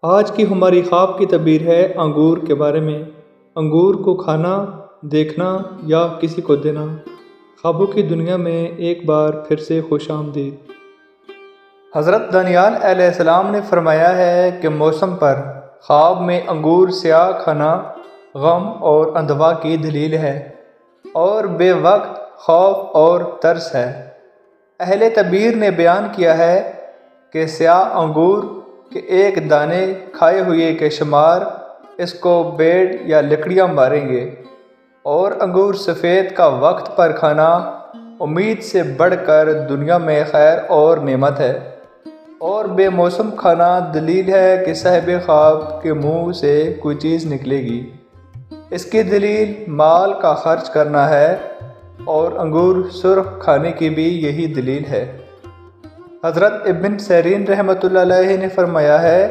آج کی ہماری خواب کی تعبیر ہے انگور کے بارے میں۔ انگور کو کھانا، دیکھنا یا کسی کو دینا۔ خوابوں کی دنیا میں ایک بار پھر سے خوش آمدید۔ حضرت دانیال علیہ السلام نے فرمایا ہے کہ موسم پر خواب میں انگور سیاہ کھانا غم اور اندوہ کی دلیل ہے اور بے وقت خوف اور ترس ہے۔ اہل تعبیر نے بیان کیا ہے کہ سیاہ انگور کے ایک دانے کھائے ہوئے کے شمار اس کو بیڑ یا لکڑیاں ماریں گے، اور انگور سفید کا وقت پر کھانا امید سے بڑھ کر دنیا میں خیر اور نعمت ہے، اور بے موسم کھانا دلیل ہے کہ صاحب خواب کے منہ سے کوئی چیز نکلے گی۔ اس کی دلیل مال کا خرچ کرنا ہے، اور انگور سرخ کھانے کی بھی یہی دلیل ہے۔ حضرت ابن سیرین رحمۃ اللہ علیہ نے فرمایا ہے